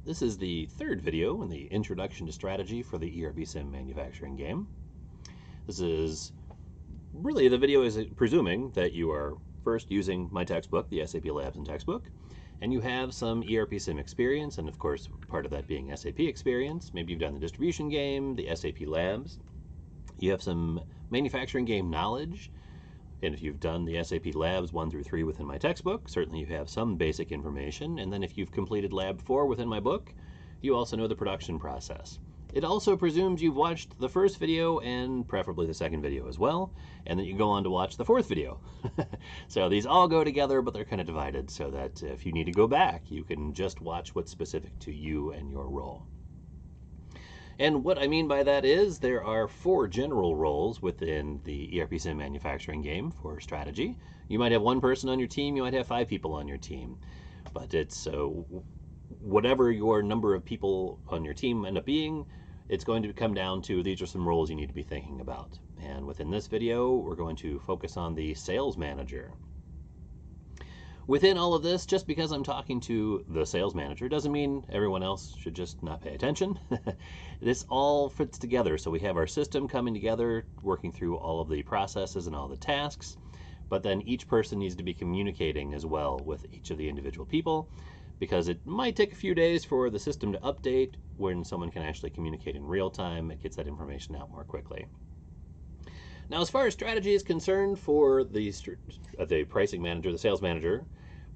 This is the third video in the Introduction to Strategy for the ERPsim manufacturing game. This is really, the video is presuming that you are first using my textbook, the SAP Labs and textbook, and you have some ERPsim experience, and of course part of that being SAP experience. Maybe you've done the distribution game, the SAP Labs. You have some manufacturing game knowledge, and if you've done the SAP Labs 1 through 3 within my textbook, certainly you have some basic information. And then if you've completed Lab 4 within my book, you also know the production process. It also presumes you've watched the first video and preferably the second video as well, and that you go on to watch the fourth video. So these all go together, but they're kind of divided so that if you need to go back, you can just watch what's specific to you and your role. And what I mean by that is there are 4 general roles within the ERPsim manufacturing game for strategy. You might have 1 person on your team, you might have 5 people on your team, but it's whatever your number of people on your team end up being, it's going to come down to these are some roles you need to be thinking about. And within this video, we're going to focus on the sales manager. Within all of this, just because I'm talking to the sales manager doesn't mean everyone else should just not pay attention. This all fits together. So we have our system coming together, working through all of the processes and all the tasks, but then each person needs to be communicating as well with each of the individual people, because it might take a few days for the system to update. When someone can actually communicate in real time, it gets that information out more quickly. Now, as far as strategy is concerned for the pricing manager, the sales manager,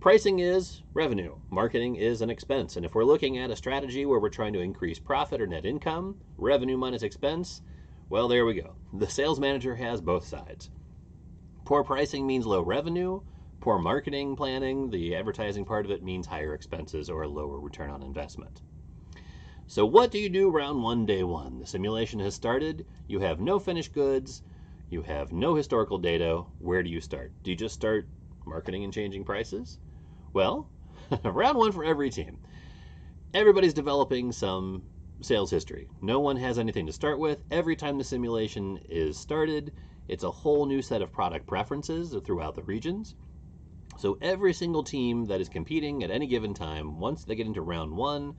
pricing is revenue. Marketing is an expense. And if we're looking at a strategy where we're trying to increase profit or net income, revenue minus expense, well, there we go. The sales manager has both sides. Poor pricing means low revenue. Poor marketing planning, the advertising part of it, means higher expenses or a lower return on investment. So what do you do round 1, day 1? The simulation has started. You have no finished goods. You have no historical data. Where do you start? Do you just start marketing and changing prices? Well, round 1 for every team. Everybody's developing some sales history. No one has anything to start with. Every time the simulation is started, it's a whole new set of product preferences throughout the regions. So every single team that is competing at any given time, once they get into round 1,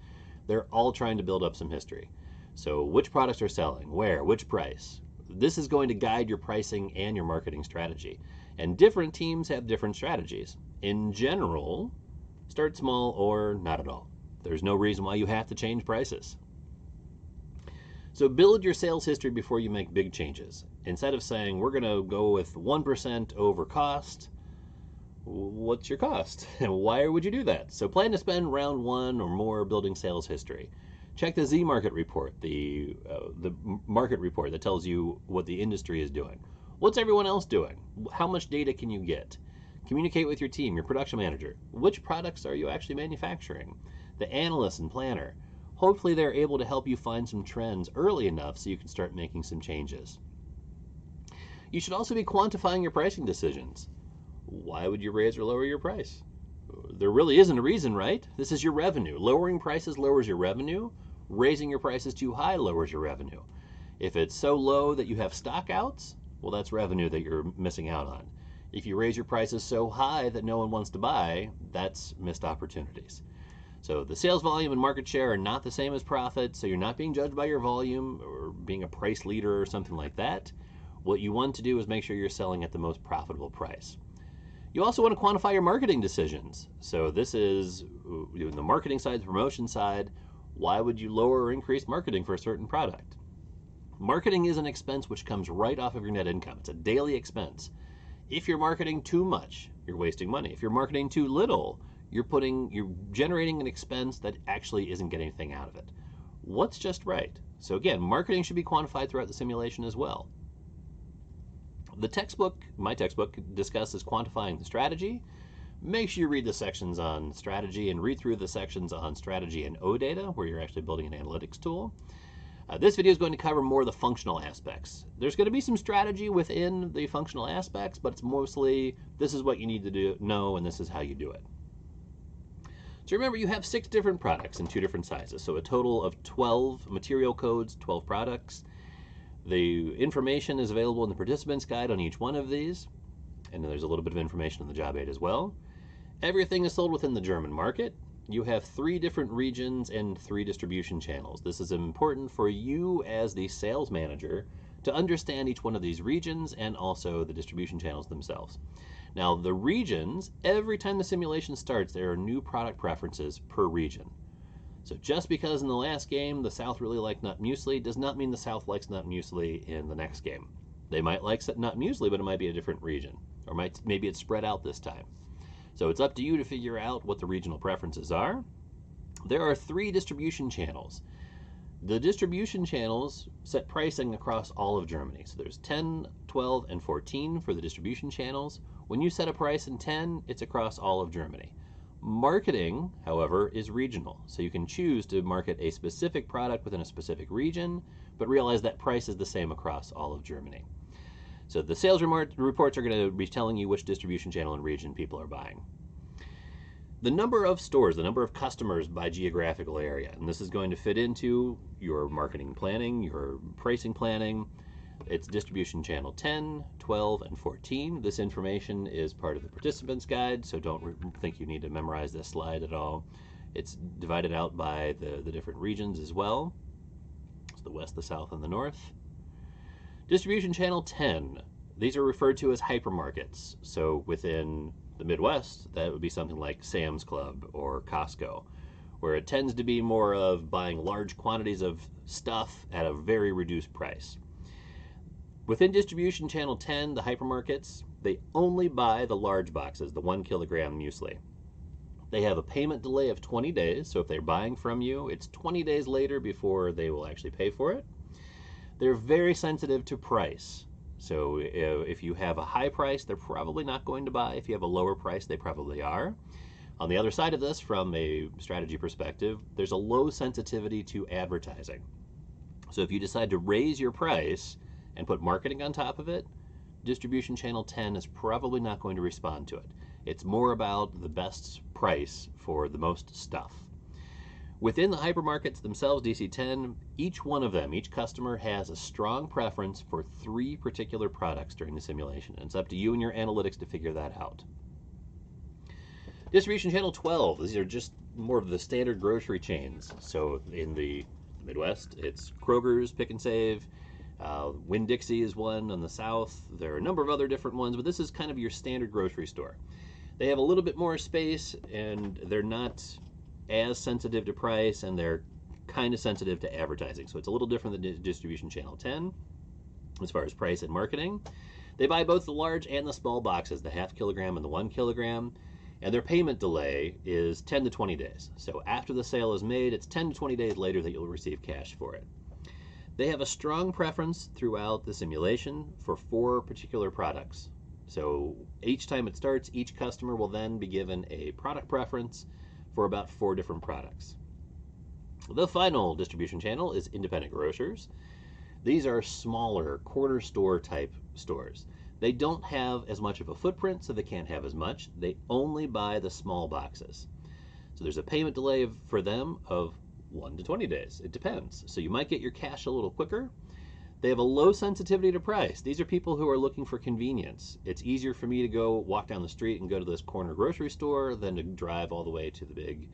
they're all trying to build up some history. So which products are selling, where, which price? This is going to guide your pricing and your marketing strategy. And different teams have different strategies. In general, start small or not at all. There's no reason why you have to change prices. So build your sales history before you make big changes. Instead of saying, we're going to go with 1% over cost, what's your cost? And why would you do that? So plan to spend round 1 or more building sales history. Check the Z market report, the market report that tells you what the industry is doing. What's everyone else doing? How much data can you get? Communicate with your team, your production manager. Which products are you actually manufacturing? The analyst and planner. Hopefully they're able to help you find some trends early enough so you can start making some changes. You should also be quantifying your pricing decisions. Why would you raise or lower your price? There really isn't a reason, right? This is your revenue. Lowering prices lowers your revenue. Raising your prices too high lowers your revenue. If it's so low that you have stock outs, well, that's revenue that you're missing out on. If you raise your prices so high that no one wants to buy, that's missed opportunities. So the sales volume and market share are not the same as profit, so you're not being judged by your volume or being a price leader or something like that. What you want to do is make sure you're selling at the most profitable price. You also want to quantify your marketing decisions. So this is the marketing side, the promotion side. Why would you lower or increase marketing for a certain product? Marketing is an expense which comes right off of your net income. It's a daily expense. If you're marketing too much, you're wasting money. If you're marketing too little, you're generating an expense that actually isn't getting anything out of it. What's just right? So again, marketing should be quantified throughout the simulation as well. The textbook, my textbook, discusses quantifying the strategy. Make sure you read the sections on strategy and read through the sections on strategy and OData, where you're actually building an analytics tool. This video is going to cover more of the functional aspects. There's going to be some strategy within the functional aspects, but it's mostly this is what you need to know and this is how you do it. So remember, you have 6 different products in 2 different sizes, so a total of 12 material codes, 12 products. The information is available in the participants guide on each one of these, and then there's a little bit of information in the job aid as well. Everything is sold within the German market. you have 3 different regions and 3 distribution channels. This is important for you as the sales manager to understand each one of these regions and also the distribution channels themselves. Now, the regions, every time the simulation starts, there are new product preferences per region. So just because in the last game the South really liked nut muesli does not mean the South likes nut muesli in the next game. They might like nut muesli, but it might be a different region, or maybe it's spread out this time. So it's up to you to figure out what the regional preferences are. There are 3 distribution channels. The distribution channels set pricing across all of Germany. So there's 10, 12, and 14 for the distribution channels. When you set a price in 10, it's across all of Germany. Marketing, however, is regional. So you can choose to market a specific product within a specific region, but realize that price is the same across all of Germany. So the sales reports are going to be telling you which distribution channel and region people are buying. The number of stores, the number of customers by geographical area, and this is going to fit into your marketing planning, your pricing planning. It's distribution channel 10, 12, and 14. This information is part of the participants guide, so don't think you need to memorize this slide at all. It's divided out by the different regions as well. It's the west, the south, and the north. Distribution channel 10. These are referred to as hypermarkets. So within the Midwest, that would be something like Sam's Club or Costco, where it tends to be more of buying large quantities of stuff at a very reduced price. Within distribution channel 10, the hypermarkets, they only buy the large boxes, the 1 kilogram muesli. They have a payment delay of 20 days, so if they're buying from you, it's 20 days later before they will actually pay for it. They're very sensitive to price. So if you have a high price, they're probably not going to buy. If you have a lower price, they probably are. On the other side of this, from a strategy perspective, there's a low sensitivity to advertising. So if you decide to raise your price and put marketing on top of it, distribution channel 10 is probably not going to respond to it. It's more about the best price for the most stuff. Within the hypermarkets themselves, DC10, each one of them, each customer has a strong preference for 3 particular products during the simulation. And it's up to you and your analytics to figure that out. Distribution channel 12, these are just more of the standard grocery chains. So in the Midwest, it's Kroger's, Pick and Save, Winn-Dixie is one on the south. There are a number of other different ones, but this is kind of your standard grocery store. They have a little bit more space, and they're not as sensitive to price, and they're kind of sensitive to advertising. So it's a little different than distribution channel 10 as far as price and marketing. They buy both the large and the small boxes, the half kilogram and the 1 kilogram, and their payment delay is 10 to 20 days. So after the sale is made, it's 10 to 20 days later that you'll receive cash for it. They have a strong preference throughout the simulation for 4 particular products. So each time it starts, each customer will then be given a product preference for about 4 different products. The final distribution channel is independent grocers. These are smaller corner store type stores. They don't have as much of a footprint, so they can't have as much. They only buy the small boxes. So there's a payment delay for them of 1 to 20 days. It depends. So you might get your cash a little quicker. They have a low sensitivity to price. These are people who are looking for convenience. It's easier for me to go walk down the street and go to this corner grocery store than to drive all the way to the big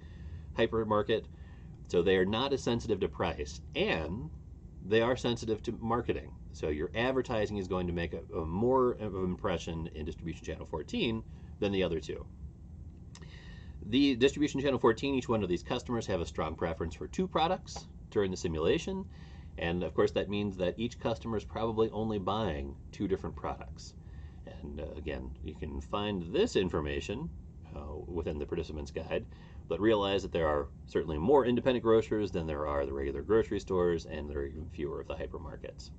hypermarket. So they are not as sensitive to price, and they are sensitive to marketing. So your advertising is going to make a more of an impression in distribution channel 14 than the other 2. The distribution channel 14, each one of these customers have a strong preference for 2 products during the simulation. And of course that means that each customer is probably only buying 2 different products. And again, you can find this information within the participants guide, but realize that there are certainly more independent grocers than there are the regular grocery stores, and there are even fewer of the hypermarkets.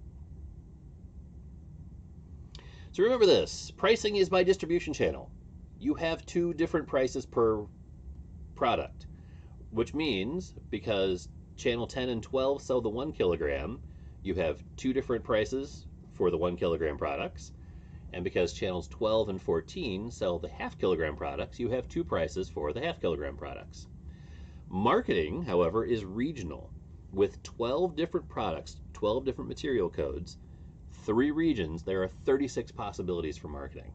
So remember this, pricing is by distribution channel. You have 2 different prices per product, which means because channel 10 and 12 sell the 1 kilogram, you have 2 different prices for the 1 kilogram products. And because channels 12 and 14 sell the half kilogram products, you have 2 prices for the half kilogram products. Marketing, however, is regional. With 12 different products, 12 different material codes, 3 regions, there are 36 possibilities for marketing.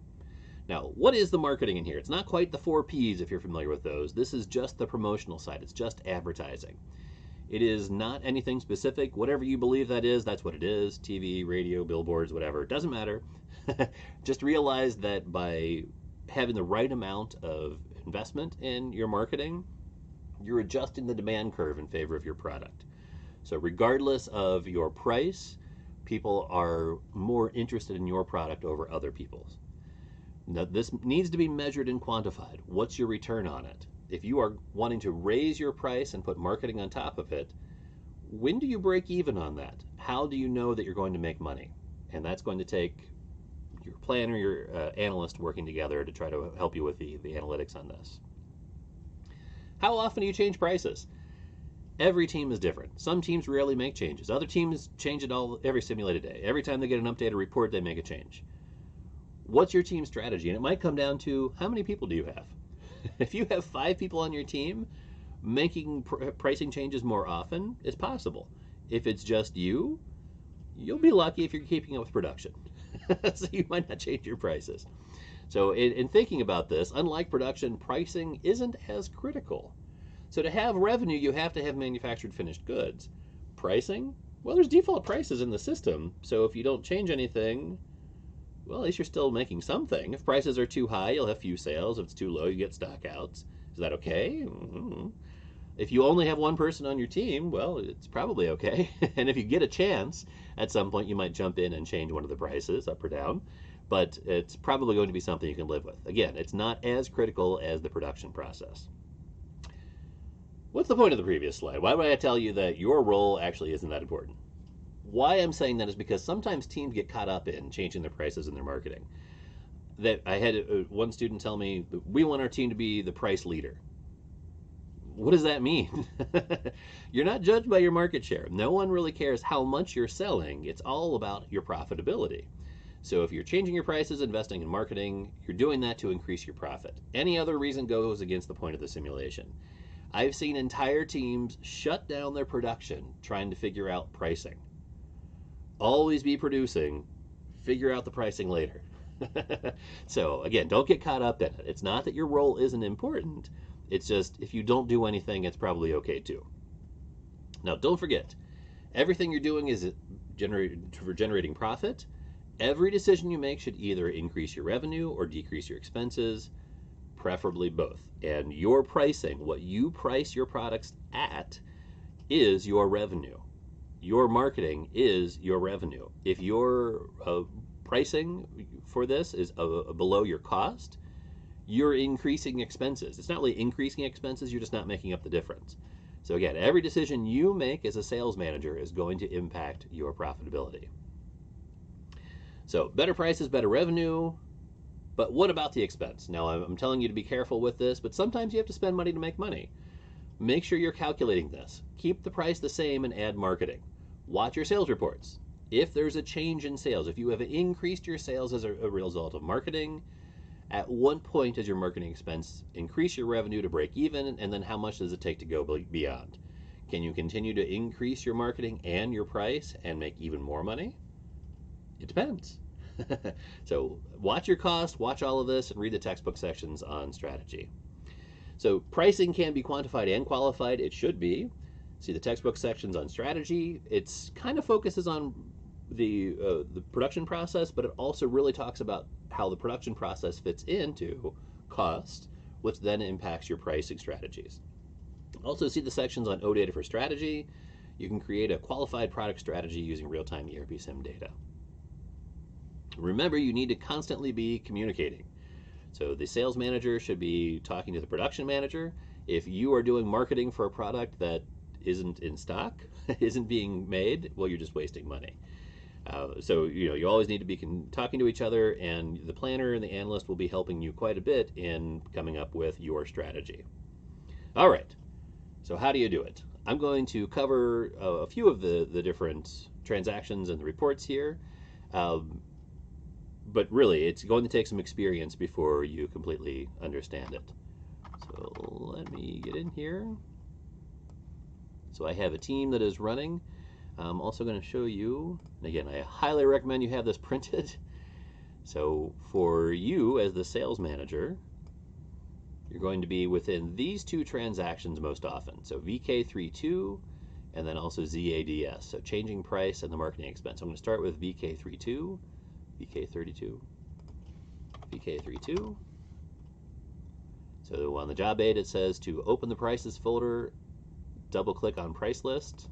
Now, what is the marketing in here? It's not quite the 4Ps if you're familiar with those. This is just the promotional side. It's just advertising. It is not anything specific. Whatever you believe that is, that's what it is. TV, radio, billboards, whatever. It doesn't matter. Just realize that by having the right amount of investment in your marketing, you're adjusting the demand curve in favor of your product. So regardless of your price, people are more interested in your product over other people's. Now, this needs to be measured and quantified. What's your return on it? If you are wanting to raise your price and put marketing on top of it, when do you break even on that? How do you know that you're going to make money? And that's going to take your planner, your analyst working together to try to help you with the analytics on this. How often do you change prices? Every team is different. Some teams rarely make changes. Other teams change it every simulated day. Every time they get an updated report, they make a change. What's your team strategy? And it might come down to how many people do you have? If you have 5 people on your team, making pricing changes more often is possible. If it's just you, you'll be lucky if you're keeping up with production. So you might not change your prices. So in thinking about this, unlike production, pricing isn't as critical. So to have revenue, you have to have manufactured finished goods. Pricing? Well, there's default prices in the system. So if you don't change anything, well, at least you're still making something. If prices are too high, you'll have few sales. If it's too low, you get stockouts. Is that okay? Mm-hmm. If you only have one person on your team, well, it's probably okay. And if you get a chance, at some point you might jump in and change one of the prices up or down. But it's probably going to be something you can live with. Again, it's not as critical as the production process. What's the point of the previous slide? Why would I tell you that your role actually isn't that important? Why I'm saying that is because sometimes teams get caught up in changing their prices and their marketing. That I had one student tell me, we want our team to be the price leader. What does that mean? You're not judged by your market share. No one really cares how much you're selling. It's all about your profitability. So if you're changing your prices, investing in marketing, you're doing that to increase your profit. Any other reason goes against the point of the simulation. I've seen entire teams shut down their production trying to figure out pricing. Always be producing, figure out the pricing later. So again, don't get caught up in it. It's not that your role isn't important. It's just if you don't do anything, it's probably okay too. Now, don't forget, everything you're doing is for generating profit. Every decision you make should either increase your revenue or decrease your expenses, preferably both. And your pricing, what you price your products at, is your revenue. Your marketing is your revenue. If your pricing for this is below your cost, you're increasing expenses. It's not really increasing expenses, you're just not making up the difference. So again, every decision you make as a sales manager is going to impact your profitability. So better prices, better revenue, but what about the expense? Now I'm telling you to be careful with this, but sometimes you have to spend money to make money. Make sure you're calculating this. Keep the price the same and add marketing. Watch your sales reports. If there's a change in sales, if you have increased your sales as a result of marketing, at what point does your marketing expense increase your revenue to break even, and then how much does it take to go beyond? Can you continue to increase your marketing and your price and make even more money? It depends. So watch your cost, watch all of this, and read the textbook sections on strategy. So pricing can be quantified and qualified. It should be. See the textbook sections on strategy. It's kind of focuses on the production process, but it also really talks about how the production process fits into cost, which then impacts your pricing strategies. Also see the sections on OData for strategy. You can create a qualified product strategy using real-time ERPsim data. Remember, you need to constantly be communicating. So the sales manager should be talking to the production manager. If you are doing marketing for a product that isn't in stock, isn't being made, well, you're just wasting money. So you always need to be talking to each other, and the planner and the analyst will be helping you quite a bit in coming up with your strategy. All right, so how do you do it? I'm going to cover a few of the different transactions and the reports here. But really, it's going to take some experience before you completely understand it. So let me get in here. So I have a team that is running. I'm also going to show you, and again, I highly recommend you have this printed. So for you as the sales manager, you're going to be within these two transactions most often. So VK32 and then also ZADS. So changing price and the marketing expense. I'm going to start with VK32, VK32, VK32. So on the job aid it says to open the prices folder, double click on price list.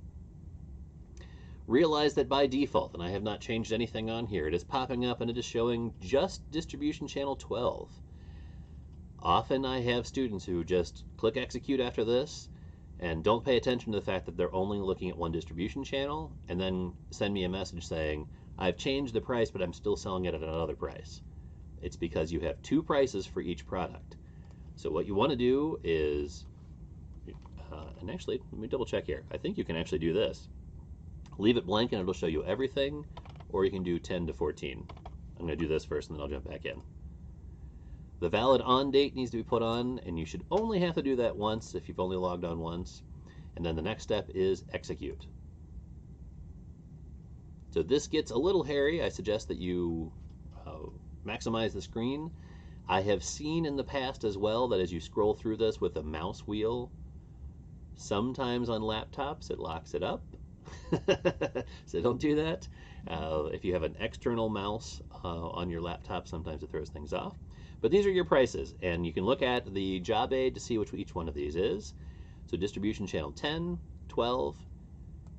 Realize that by default, and I have not changed anything on here, it is popping up and it is showing just distribution channel 12. Often I have students who just click execute after this and don't pay attention to the fact that they're only looking at one distribution channel and then send me a message saying, I've changed the price but I'm still selling it at another price. It's because you have two prices for each product. So what you want to do is, and actually, let me double check here. I think you can actually do this. Leave it blank and it'll show you everything, or you can do 10 to 14. I'm going to do this first and then I'll jump back in. The valid on date needs to be put on, and you should only have to do that once if you've only logged on once. And then the next step is execute. So this gets a little hairy. I suggest that you maximize the screen. I have seen in the past as well that as you scroll through this with a mouse wheel, sometimes on laptops it locks it up. So don't do that. If you have an external mouse on your laptop, sometimes it throws things off. But these are your prices, and you can look at the job aid to see which each one of these is. So distribution channel 10, 12,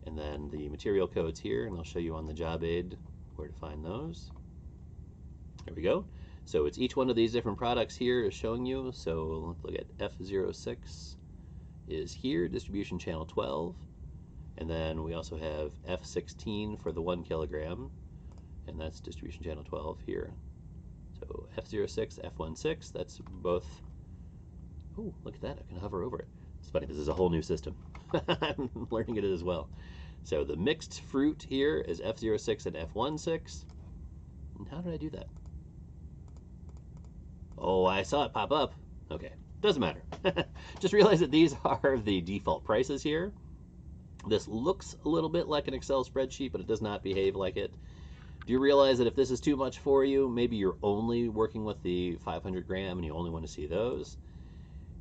and then the material codes here, and I'll show you on the job aid where to find those. There we go. So it's each one of these different products here is showing you. So let's look at F06 is here, distribution channel 12. And then we also have F16 for the 1 kilogram, and that's distribution channel 12 here. So F06, F16, that's both. Oh, look at that, I can hover over it. It's funny, this is a whole new system. I'm learning it as well. So the mixed fruit here is F06 and F16. And how did I do that? Oh, I saw it pop up. Okay, doesn't matter. Just realize that these are the default prices here. This looks a little bit like an Excel spreadsheet, but it does not behave like it. Do you realize that if this is too much for you, maybe you're only working with the 500 gram and you only want to see those,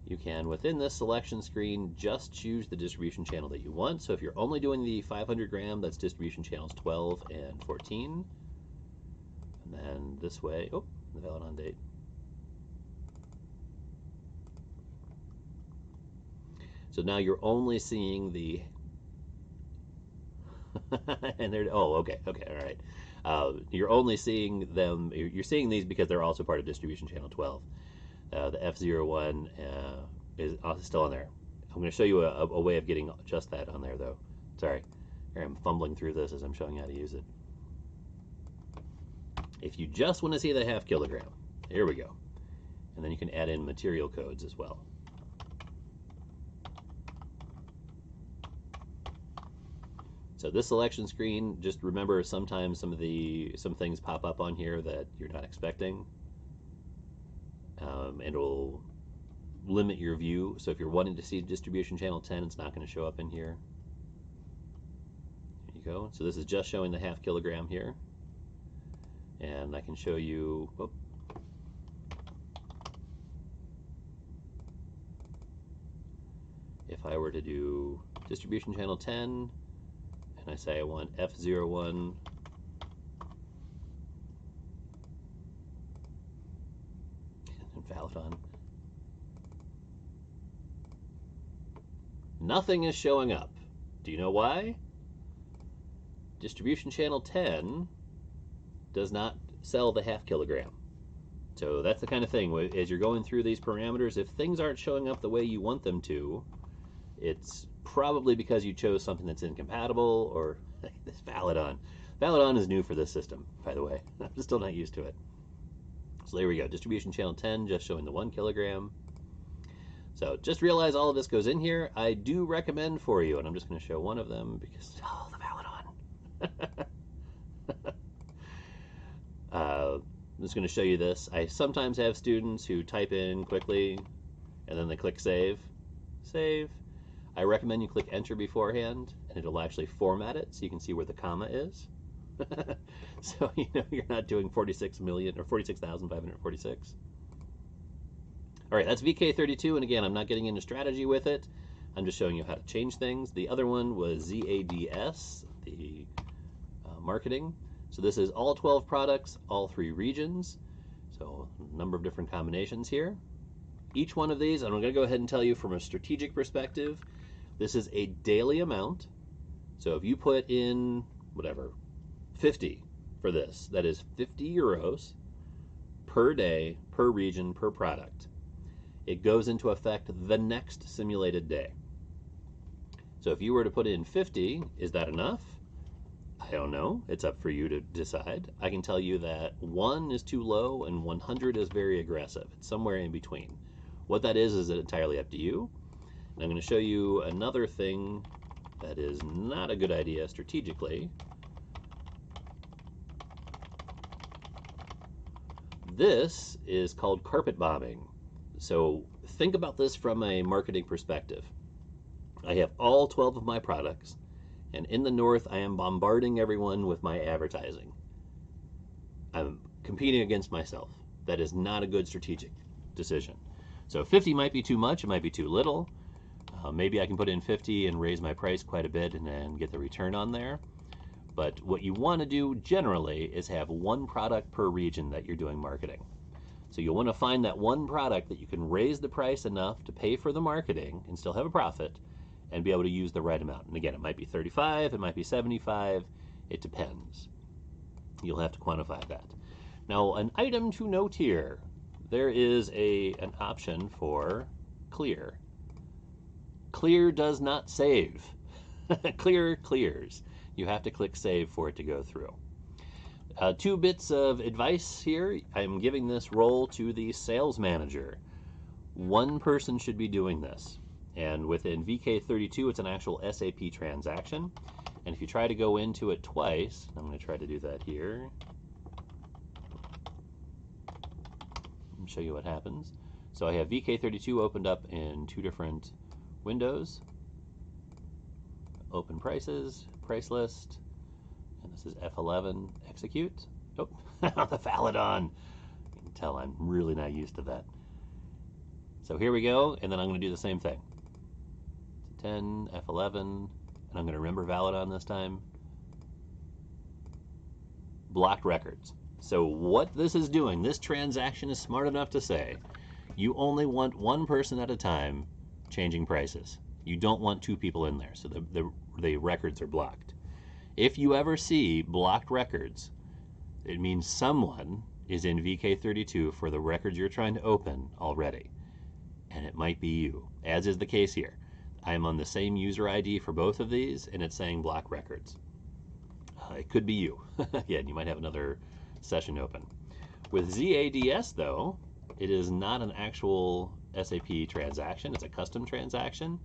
you can, within this selection screen, just choose the distribution channel that you want. So if you're only doing the 500 gram, that's distribution channels 12 and 14. And then this way, oh, the valid on date. So now you're only seeing the and they're, oh, okay, all right. You're only seeing them, you're seeing these because they're also part of distribution channel 12. The F01 is still on there. I'm going to show you a way of getting just that on there, though. Sorry, here I'm fumbling through this as I'm showing you how to use it. If you just want to see the half kilogram, here we go. And then you can add in material codes as well. So this selection screen, just remember sometimes some things pop up on here that you're not expecting, and it'll limit your view. So if you're wanting to see distribution channel 10, it's not going to show up in here. There you go. So this is just showing the half kilogram here, and I can show you. Oh, if I were to do distribution channel 10. And I say I want F01 and valid on. Nothing is showing up. Do you know why? Distribution channel 10 does not sell the half kilogram. So that's the kind of thing, as you're going through these parameters, if things aren't showing up the way you want them to, it's probably because you chose something that's incompatible, or this valid on. Valid on is new for this system, by the way. I'm still not used to it. So there we go. Distribution channel 10 just showing the 1 kilogram. So just realize all of this goes in here. I do recommend for you, and I'm just going to show one of them because, oh, the valid on. I'm just going to show you this. I sometimes have students who type in quickly and then they click save. Save. I recommend you click enter beforehand, and it'll actually format it so you can see where the comma is. So, you're not doing 46 million or 46,546. All right, that's VK32, and again, I'm not getting into strategy with it. I'm just showing you how to change things. The other one was ZADS, the marketing. So this is all 12 products, all 3 regions. So a number of different combinations here. Each one of these, and I'm going to go ahead and tell you from a strategic perspective, this is a daily amount. So if you put in, whatever, 50 for this, that is 50 euros per day, per region, per product. It goes into effect the next simulated day. So if you were to put in 50, is that enough? I don't know. It's up for you to decide. I can tell you that 1 is too low and 100 is very aggressive. It's somewhere in between. What that is entirely up to you. And I'm going to show you another thing that is not a good idea strategically. This is called carpet bombing. So think about this from a marketing perspective. I have all 12 of my products, and in the north I am bombarding everyone with my advertising. I'm competing against myself. That is not a good strategic decision. So 50 might be too much, it might be too little. Maybe I can put in 50 and raise my price quite a bit and then get the return on there. But what you want to do generally is have 1 product per region that you're doing marketing. So you'll want to find that 1 product that you can raise the price enough to pay for the marketing and still have a profit and be able to use the right amount. And again, it might be 35, it might be 75, it depends. You'll have to quantify that. Now, an item to note here, there is an option for clear. Clear does not save. Clear clears. You have to click save for it to go through. 2 bits of advice here. I'm giving this role to the sales manager. 1 person should be doing this. And within VK32, it's an actual SAP transaction. And if you try to go into it twice, I'm going to try to do that here. And show you what happens. So I have VK32 opened up in 2 different windows. Open prices, price list. And this is F11, execute. Oh, the Faladon. You can tell I'm really not used to that. So here we go, and then I'm going to do the same thing. 10, F11, and I'm going to remember Valadon this time. Blocked records. So what this is doing, this transaction is smart enough to say, you only want 1 person at a time changing prices. You don't want 2 people in there, so the records are blocked. If you ever see blocked records, it means someone is in VK32 for the records you're trying to open already. And it might be you, as is the case here. I am on the same user ID for both of these, and it's saying block records. It could be you. Yeah, you might have another session open. With ZADS, though, it is not an actual SAP transaction. It's a custom transaction.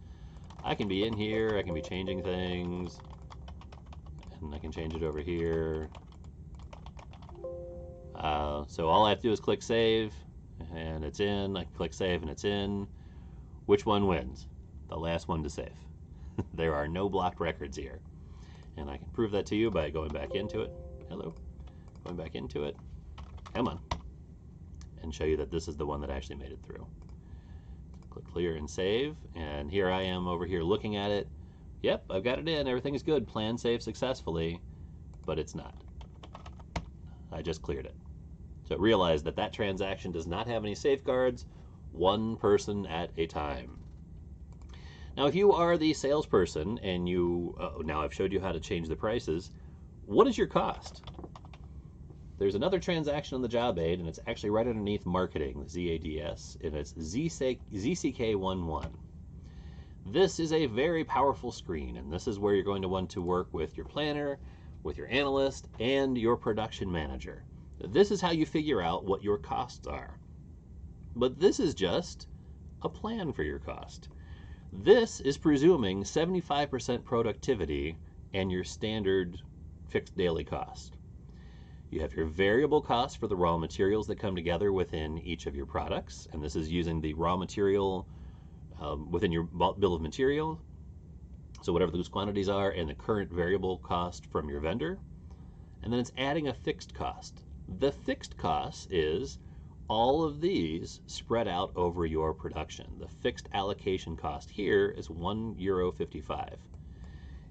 I can be in here. I can be changing things. And I can change it over here. So all I have to do is click save, and it's in. I click save, and it's in. Which one wins? The last one to save. There are no blocked records here. And I can prove that to you by going back into it. Hello. Going back into it. Come on. And show you that this is the one that actually made it through. Click clear and save. And here I am over here looking at it. Yep, I've got it in. Everything's good. Plan saved successfully. But it's not. I just cleared it. So realize that that transaction does not have any safeguards. 1 person at a time. Now, if you are the salesperson and you, now I've showed you how to change the prices, what is your cost? There's another transaction on the job aid, and it's actually right underneath marketing, ZADS, and it's ZCK11. This is a very powerful screen, and this is where you're going to want to work with your planner, with your analyst, and your production manager. This is how you figure out what your costs are. But this is just a plan for your cost. This is presuming 75% productivity and your standard fixed daily cost. You have your variable cost for the raw materials that come together within each of your products, and this is using the raw material within your bill of material, so whatever those quantities are, and the current variable cost from your vendor. and then it's adding a fixed cost. The fixed cost is all of these spread out over your production. The fixed allocation cost here is €1.55.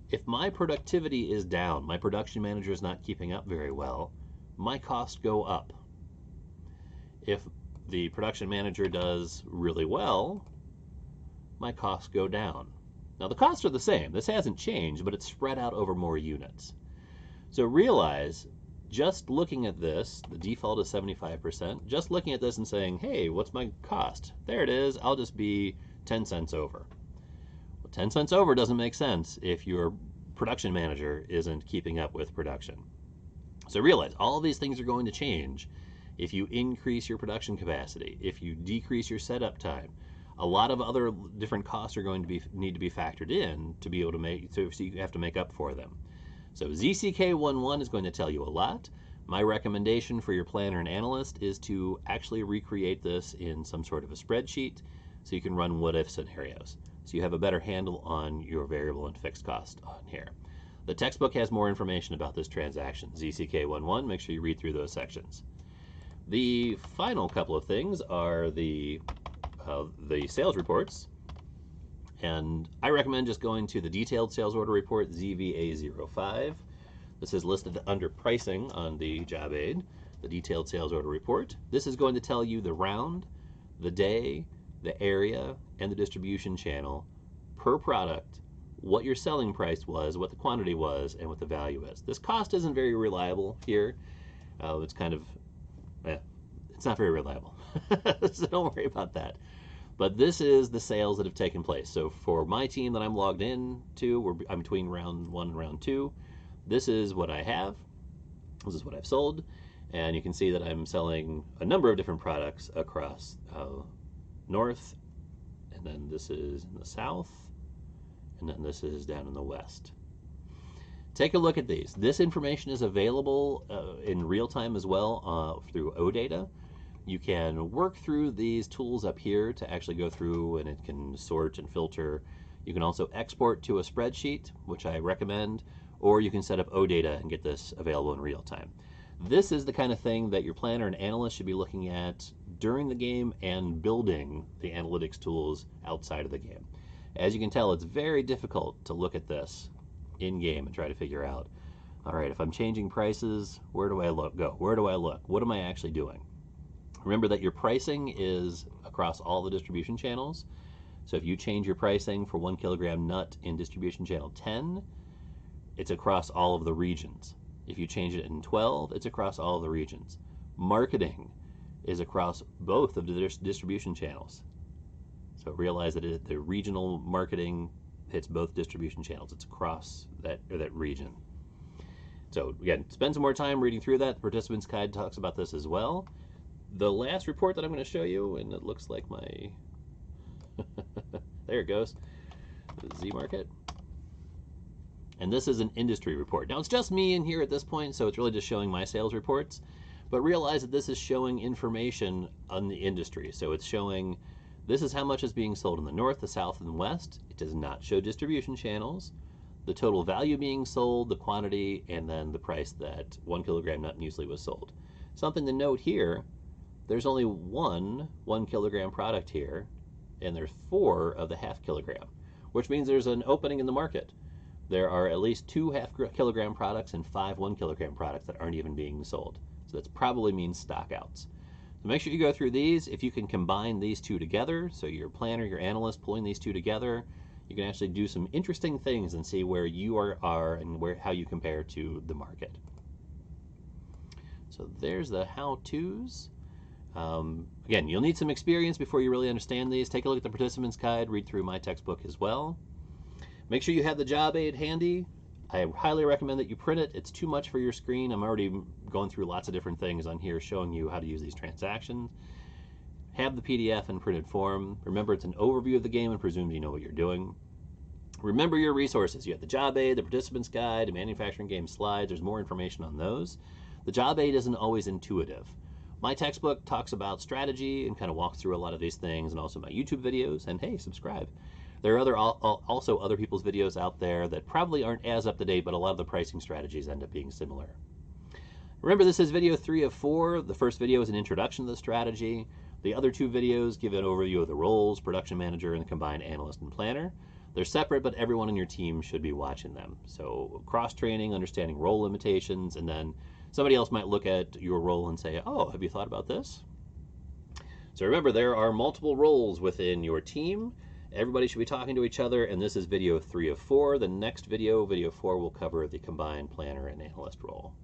If my productivity is down, my production manager is not keeping up very well, my costs go up. If the production manager does really well, my costs go down. Now the costs are the same. This hasn't changed, but it's spread out over more units. So realize, just looking at this, the default is 75%, just looking at this and saying, hey, what's my cost? There it is, I'll just be 10 cents over. Well, 10 cents over doesn't make sense if your production manager isn't keeping up with production. So realize, all of these things are going to change if you increase your production capacity, if you decrease your setup time. A lot of other different costs are going to need to be factored in to be able to make, so you have to make up for them. So ZCK11 is going to tell you a lot. My recommendation for your planner and analyst is to actually recreate this in some sort of a spreadsheet so you can run what-if scenarios. So you have a better handle on your variable and fixed cost on here. The textbook has more information about this transaction. ZCK11, make sure you read through those sections. The final couple of things are the sales reports. And I recommend just going to the detailed sales order report, ZVA05. This is listed under pricing on the job aid, the detailed sales order report. This is going to tell you the round, the day, the area, and the distribution channel per product, what your selling price was, what the quantity was, and what the value is. This cost isn't very reliable here. It's kind of, it's not very reliable. So don't worry about that. But this is the sales that have taken place. So for my team that I'm logged in to, I'm between round 1 and round 2. This is what I have. This is what I've sold. And you can see that I'm selling a number of different products across north. And then this is in the south. And then this is down in the west. Take a look at these. This information is available in real time as well through OData. You can work through these tools up here to actually go through, and it can sort and filter. You can also export to a spreadsheet, which I recommend, or you can set up OData and get this available in real time. This is the kind of thing that your planner and analyst should be looking at during the game and building the analytics tools outside of the game. As you can tell, it's very difficult to look at this in-game and try to figure out, all right, if I'm changing prices, where do I go? Where do I look? What am I actually doing? Remember that your pricing is across all the distribution channels. So if you change your pricing for 1 kilogram nut in distribution channel 10, it's across all of the regions. If you change it in 12, it's across all of the regions. Marketing is across both of the distribution channels. So realize that the regional marketing hits both distribution channels. It's across that region. So again, spend some more time reading through that. The participants guide talks about this as well. The last report that I'm going to show you, and it looks like my, there it goes, Z Market. And this is an industry report. Now it's just me in here at this point, so it's really just showing my sales reports. But realize that this is showing information on the industry. So it's showing, this is how much is being sold in the north, the south, and the west. It does not show distribution channels, the total value being sold, the quantity, and then the price that 1 kilogram nut muesli was sold. Something to note here, there's only one 1 kilogram product here, and there's 4 of the half kilogram, which means there's an opening in the market. There are at least 2 half kilogram products and 5 1 kilogram products that aren't even being sold. So that probably means stockouts. So make sure you go through these. If you can combine these two together, so your planner, your analyst pulling these two together, you can actually do some interesting things and see where you are and how you compare to the market. So there's the how-tos. Again, you'll need some experience before you really understand these. Take a look at the participants guide, read through my textbook as well. Make sure you have the job aid handy. I highly recommend that you print it. It's too much for your screen. I'm already going through lots of different things on here showing you how to use these transactions. Have the PDF in printed form. Remember, it's an overview of the game and presumes you know what you're doing. Remember your resources. You have the job aid, the participants guide, the manufacturing game slides. There's more information on those. The job aid isn't always intuitive. My textbook talks about strategy and kind of walks through a lot of these things, and also my YouTube videos, and hey, subscribe. There are also other people's videos out there that probably aren't as up to date, but a lot of the pricing strategies end up being similar. Remember, this is video 3 of 4. The first video is an introduction to the strategy. The other 2 videos give an overview of the roles, production manager and the combined analyst and planner. They're separate, but everyone in your team should be watching them. So cross-training, understanding role limitations, and then somebody else might look at your role and say, oh, have you thought about this? So remember, there are multiple roles within your team. Everybody should be talking to each other, and this is video 3 of 4. The next video, video 4, will cover the combined planner and analyst role.